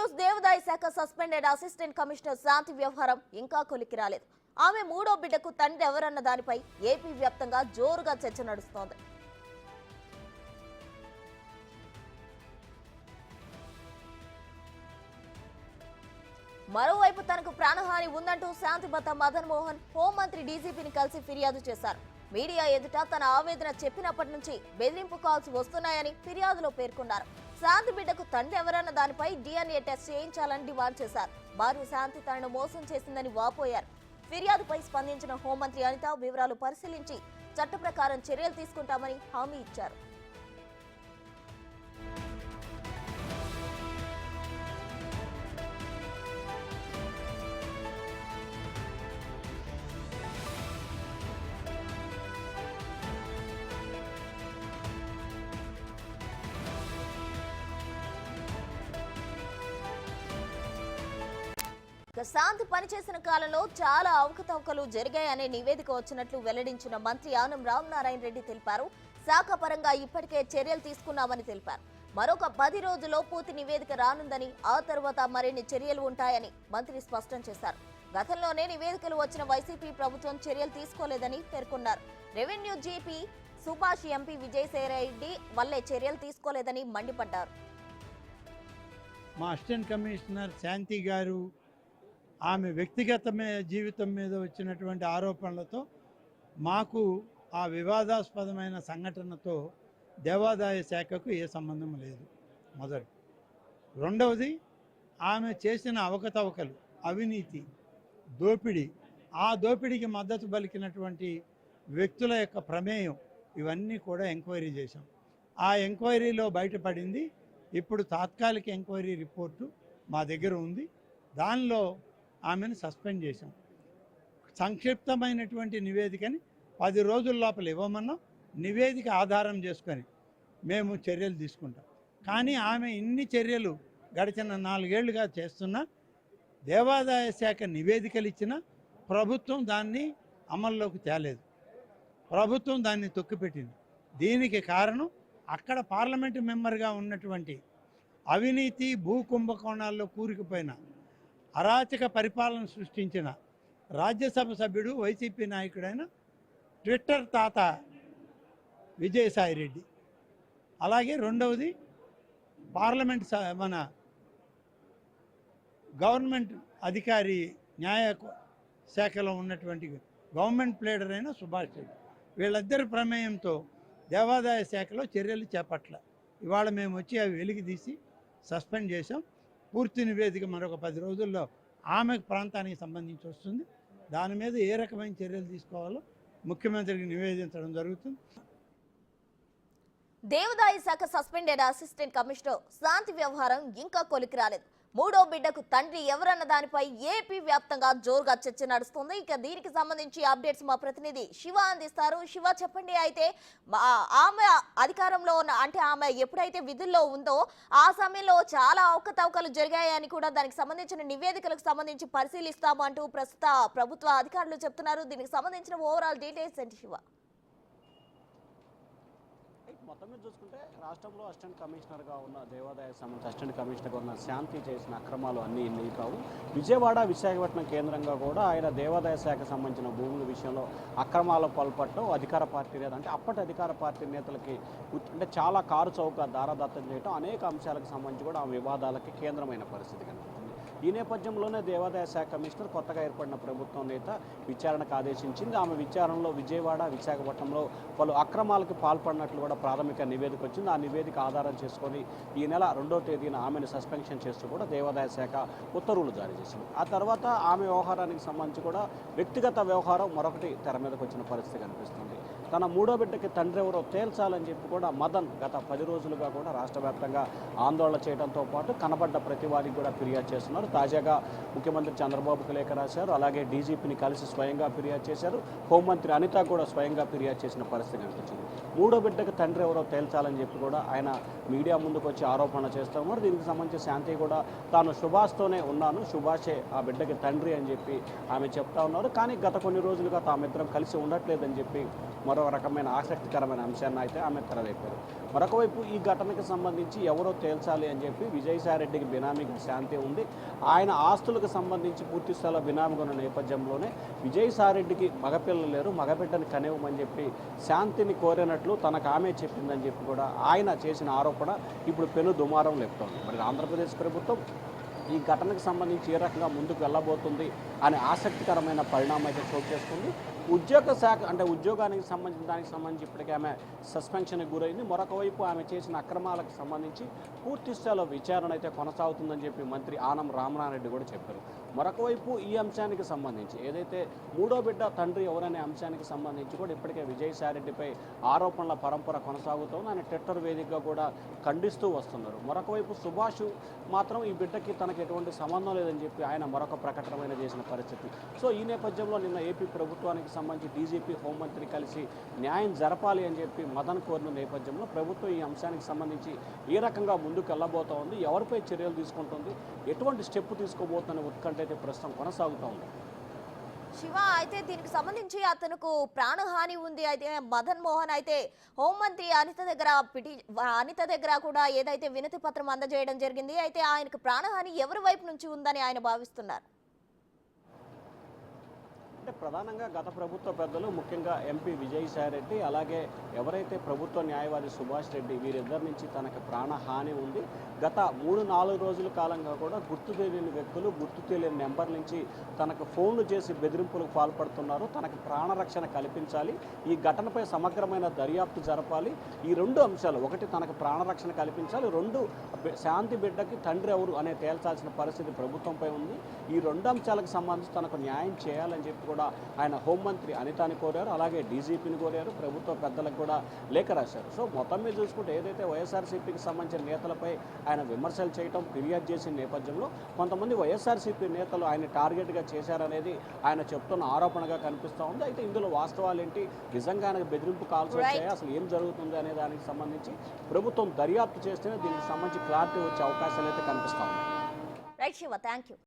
News. దేవాదాయ శాఖ suspended assistant commissioner శాంతి వ్యవహారం ఇంకా కొలికి రాలేదు. ఆమె మూడో బిడ్డకు తండ్రి ఎవరన్న దానిపై ఏపీ వ్యాప్తంగా జోరుగా చర్చ నడుస్తోంది. మరోవైపు తనకు ప్రాణహాని ఉందంటూ శాంతి భర్త మదన్ మోహన్ హోంమంత్రి డీజీపీని కలిసి ఫిర్యాదు చేశారు. మీడియా ఎదుట తన ఆవేదన చెప్పినప్పటి నుంచి బెదిరింపు కాల్స్ వస్తున్నాయని ఫిర్యాదులో పేర్కొన్నారు. శాంతి బిడ్డకు తండ్రి ఎవరన్న దానిపై DNA టెస్ట్ చేయించాలని డిమాండ్ చేశారు. భార్య శాంతి తనను మోసం చేసిందని వాపోయారు. ఫిర్యాదుపై స్పందించిన హోంమంత్రి అనిత వివరాలు పరిశీలించి చట్ట ప్రకారం చర్యలు తీసుకుంటామని హామీ ఇచ్చారు. శాంతి పనిచేసిన కాలంలో చాలా అవకతవకలు జరిగాయనే నివేదిక వచ్చినట్లు వెల్లడించిన మంత్రి ఆనం రామనారాయణ రెడ్డి తెలిపారు. శాఖ పరంగా ఇప్పటికే చర్యలు తీసుకున్నామని తెలిపారు. మరొక 10 రోజుల్లో పూర్తి నివేదిక రానుందని, ఆ తర్వాత మరిన్ని చర్యలు ఉంటాయని మంత్రి స్పష్టం చేశారు. గతంలోనే నివేదికలు వచ్చిన వైసీపీ ప్రభుత్వం చర్యలు తీసుకోలేదని పేర్కొన్నారు. Revenue GP Subhash, MP Vijayasai Reddy వల్లే చర్యలు తీసుకోలేదని మండిపడ్డారు. మా అసిస్టెంట్ కమిషనర్ శాంతి గారు ఆమె వ్యక్తిగత జీవితం మీద వచ్చినటువంటి ఆరోపణలతో మాకు ఆ వివాదాస్పదమైన సంఘటనతో దేవాదాయ శాఖకు ఏ సంబంధం లేదు. మొదటి. రెండవది, ఆమె చేసిన అవకతవకలు, అవినీతి, దోపిడీ, ఆ దోపిడీకి మద్దతు పలికినటువంటి వ్యక్తుల యొక్క ప్రమేయం, ఇవన్నీ కూడా ఎంక్వైరీ చేశాం. ఆ ఎంక్వైరీలో బయటపడింది. ఇప్పుడు తాత్కాలిక ఎంక్వైరీ రిపోర్టు మా దగ్గర ఉంది. దానిలో ఆమెను సస్పెండ్ చేశాం. సంక్షిప్తమైనటువంటి నివేదికని 10 రోజుల లోపల ఇవ్వమన్నాం. నివేదిక ఆధారం చేసుకొని మేము చర్యలు తీసుకుంటాం. కానీ ఆమె ఇన్ని చర్యలు గడిచిన 4 ఏళ్లుగా చేస్తున్నా, దేవాదాయ శాఖ నివేదికలు ఇచ్చినా ప్రభుత్వం దాన్ని అమల్లోకి తేలేదు. ప్రభుత్వం దాన్ని తొక్కిపెట్టింది. దీనికి కారణం అక్కడ పార్లమెంటు మెంబర్గా ఉన్నటువంటి అవినీతి, భూ కుంభకోణాల్లో కూరుకుపోయిన, అరాచక పరిపాలన సృష్టించిన రాజ్యసభ సభ్యుడు, వైసీపీ నాయకుడైన ట్విట్టర్ తాత విజయసాయిరెడ్డి. అలాగే రెండవది, పార్లమెంట్ మన గవర్నమెంట్ అధికారి, న్యాయ శాఖలో ఉన్నటువంటి గవర్నమెంట్ ప్లేడర్ అయిన సుభాష్ రెడ్డి. వీళ్ళిద్దరి ప్రమేయంతో దేవాదాయ శాఖలో చర్యలు చేపట్ల. ఇవాళ మేము వచ్చి అవి వెలికి తీసి సస్పెండ్ చేసాం. పూర్తి నివేదిక మరొక 10 రోజుల్లో ఆమె ప్రాంతానికి సంబంధించి వస్తుంది. దాని మీద ఏ రకమైన చర్యలు తీసుకోవాలో ముఖ్యమంత్రికి నివేదించడం జరుగుతుంది. దేవాదాయ శాఖ సస్పెండెడ్ అసిస్టెంట్ కమిషనర్ శాంతి వ్యవహారం ఇంకా కొలికి రాలేదు. మూడో బిడ్డకు తండ్రి ఎవరన్న దానిపై ఏపీ వ్యాప్తంగా జోరుగా చర్చ నడుస్తుంది. ఇక దీనికి సంబంధించి అప్డేట్స్ మా ప్రతినిధి శివ అందిస్తారు. శివ, చెప్పండి. అయితే ఆమె అధికారంలో ఉన్న, అంటే ఆమె ఎప్పుడైతే విధుల్లో ఉందో ఆ సమయంలో చాలా అవకతవకలు జరిగాయని కూడా దానికి సంబంధించిన నివేదికలకు సంబంధించి పరిశీలిస్తాము అంటూ ప్రస్తుత ప్రభుత్వ అధికారులు చెప్తున్నారు. దీనికి సంబంధించిన ఓవరాల్ డీటెయిల్స్ ఏంటి శివ? మొత్తం మీద చూసుకుంటే రాష్ట్రంలో అసిస్టెంట్ కమిషనర్గా ఉన్న దేవాదాయ సంబంధించి అసిస్టెంట్ కమిషనర్గా ఉన్న శాంతి చేసిన అక్రమాలు అన్నీ ఇన్ని కావు. విజయవాడ, విశాఖపట్నం కేంద్రంగా కూడా ఆయన దేవాదాయ శాఖకు సంబంధించిన భూముల విషయంలో అక్రమాలకు పాల్పడటం అధికార పార్టీ నేత, అంటే అప్పటి అధికార పార్టీ నేతలకి అంటే చాలా కారు చౌక దారాదత్తం చేయడం, అనేక అంశాలకు సంబంధించి కూడా ఆ వివాదాలకి కేంద్రమైన పరిస్థితి కనిపిస్తుంది. ఈ నేపథ్యంలోనే దేవాదాయ శాఖ కమిషనర్ కొత్తగా ఏర్పడిన ప్రభుత్వం నేత విచారణకు ఆదేశించింది. ఆమె విచారణలో విజయవాడ, విశాఖపట్నంలో పలు అక్రమాలకు పాల్పడినట్లు కూడా ప్రాథమిక నివేదిక వచ్చింది. ఆ నివేదిక ఆధారం చేసుకొని ఈ నెల 2వ తేదీన ఆమెను సస్పెన్షన్ చేస్తూ కూడా దేవాదాయ శాఖ ఉత్తర్వులు జారీ చేసింది. ఆ తర్వాత ఆమె వ్యవహారానికి సంబంధించి కూడా వ్యక్తిగత వ్యవహారం మరొకటి తెర మీదకి వచ్చిన పరిస్థితి కనిపిస్తుంది. తన మూడో బిడ్డకి తండ్రి ఎవరో తేల్చాలని చెప్పి కూడా మదన్ గత 10 రోజులుగా కూడా రాష్ట్ర వ్యాప్తంగా ఆందోళన చేయడంతో పాటు కనబడ్డ ప్రతి వారికి కూడా ఫిర్యాదు చేస్తున్నారు. తాజాగా ముఖ్యమంత్రి చంద్రబాబుకు లేఖ రాశారు. అలాగే డీజీపీని కలిసి స్వయంగా ఫిర్యాదు చేశారు. హోంమంత్రి అనిత కూడా స్వయంగా ఫిర్యాదు చేసిన పరిస్థితి కనిపించింది. మూడో బిడ్డకు తండ్రి ఎవరో తేల్చాలని చెప్పి కూడా ఆయన మీడియా ముందుకు వచ్చి ఆరోపణ చేస్తూ ఉన్నారు. దీనికి సంబంధించి శాంతి కూడా తాను సుభాష్తోనే ఉన్నాను, సుభాషే ఆ బిడ్డకి తండ్రి అని చెప్పి ఆమె చెప్తా ఉన్నారు. కానీ గత కొన్ని రోజులుగా తామిద్దరం కలిసి ఉండట్లేదని చెప్పి మరో రకమైన ఆసక్తికరమైన అంశాన్ని అయితే ఆమె తెరలేపారు. మరొక వైపు ఈ ఘటనకు సంబంధించి ఎవరో తేల్చాలి అని చెప్పి విజయసాయిరెడ్డికి బినామీకి శాంతి ఉంది. ఆయన ఆస్తులకు సంబంధించి పూర్తి స్థాయిలో బినామీగా ఉన్న నేపథ్యంలోనే విజయసాయిరెడ్డికి మగపిల్లలు లేరు, మగబిడ్డని కనివ్వమని చెప్పి శాంతిని కోరినట్లు తనకు ఆమె చెప్పిందని చెప్పి కూడా ఆయన చేసిన ఆరోపణ ఇప్పుడు పెను దుమారం లేపుతోంది. మరి ఆంధ్రప్రదేశ్ ప్రభుత్వం ఈ ఘటనకు సంబంధించి ఏ రకంగా ముందుకు వెళ్ళబోతుంది అనే ఆసక్తికరమైన పరిణామం అయితే చోటు చేసుకుంది. ఉద్యోగ శాఖ అంటే ఉద్యోగానికి సంబంధించిన దానికి సంబంధించి ఇప్పటికే ఆమె సస్పెన్షన్కి గురైంది. మరొక వైపు ఆమె చేసిన అక్రమాలకు సంబంధించి పూర్తి స్థాయిలో విచారణ అయితే కొనసాగుతుందని చెప్పి మంత్రి ఆనం రామనారాయణ కూడా చెప్పారు. మరొక వైపు ఈ అంశానికి సంబంధించి ఏదైతే మూడో బిడ్డ తండ్రి ఎవరనే అంశానికి సంబంధించి కూడా ఇప్పటికే విజయసాయిరెడ్డిపై ఆరోపణల పరంపర కొనసాగుతోంది. ఆయన ట్విట్టర్ వేదికగా కూడా ఖండిస్తూ వస్తున్నారు. మరొక వైపు సుభాష్ మాత్రం ఈ బిడ్డకి తనకు ఎటువంటి సంబంధం లేదని చెప్పి ఆయన మరొక ప్రకటన చేసిన పరిస్థితి. సో ఈ నేపథ్యంలో నిన్న ఏపీ ప్రభుత్వానికి సంబంధించి డీజీపీ హోంమంత్రి కలిసి న్యాయం జరపాలి అని చెప్పి మదన్ కోరిన నేపథ్యంలో ప్రభుత్వం ఈ అంశానికి సంబంధించి ఏ రకంగా ముందుకు వెళ్ళబోతా ఉంది, ఎవరిపై చర్యలు తీసుకుంటుంది, ఎటువంటి స్టెప్ తీసుకోబోతున్న ఉత్కంఠ అయితే ప్రస్తుతం కొనసాగుతూ ఉంది. శివ, అయితే దీనికి సంబంధించి అతనుకు ప్రాణహాని ఉంది. అయితే మదన్ మోహన్ అయితే హోంమంత్రి అనిత దగ్గర కూడా ఏదైతే వినతి పత్రం అందజేయడం జరిగింది. అయితే ఆయనకు ప్రాణహాని ఎవరి వైపు నుంచి ఉందని ఆయన భావిస్తున్నారు? అంటే ప్రధానంగా గత ప్రభుత్వ పెద్దలు ముఖ్యంగా ఎంపీ విజయసాయిరెడ్డి అలాగే ఎవరైతే ప్రభుత్వ న్యాయవాది సుభాష్ రెడ్డి వీరిద్దరి నుంచి తనకు ప్రాణహాని ఉంది. గత 3-4 రోజుల కాలంగా కూడా గుర్తు తెలియని వ్యక్తులు గుర్తు తెలియని నెంబర్ నుంచి తనకు ఫోన్లు చేసి బెదిరింపులకు పాల్పడుతున్నారు. తనకు ప్రాణరక్షణ కల్పించాలి, ఈ ఘటనపై సమగ్రమైన దర్యాప్తు జరపాలి. ఈ 2 అంశాలు, ఒకటి తనకు ప్రాణరక్షణ కల్పించాలి, 2 శాంతి బిడ్డకి తండ్రి ఎవరు అనే తేల్చాల్సిన పరిస్థితి ప్రభుత్వంపై ఉంది. ఈ 2 అంశాలకు సంబంధించి తనకు న్యాయం చేయాలని చెప్పి కూడా ఆయన హోంమంత్రి అనితాని కోరారు, అలాగే డీజీపీని కోరారు, ప్రభుత్వ పెద్దలకు కూడా లేఖ రాశారు. సో మొత్తం మీద చూసుకుంటే ఏదైతే వైఎస్ఆర్సీపీకి సంబంధించిన నేతలపై ఆయన విమర్శలు చేయడం, ఫిర్యాదు చేసిన నేపథ్యంలో కొంతమంది వైఎస్ఆర్సీపీ నేతలు ఆయన టార్గెట్గా చేశారనేది ఆయన చెప్తున్న ఆరోపణగా కనిపిస్తూ ఉంది. అయితే ఇందులో వాస్తవాలు ఏంటి, నిజంగా ఆయనకు బెదిరింపు కాల్స్ వచ్చాయి, అసలు ఏం జరుగుతుంది అనే దానికి సంబంధించి ప్రభుత్వం దర్యాప్తు చేస్తేనే దీనికి సంబంధించి క్లారిటీ వచ్చే అవకాశాలు అయితే కనిపిస్తూ ఉన్నాయి. Right Shiva, thank you.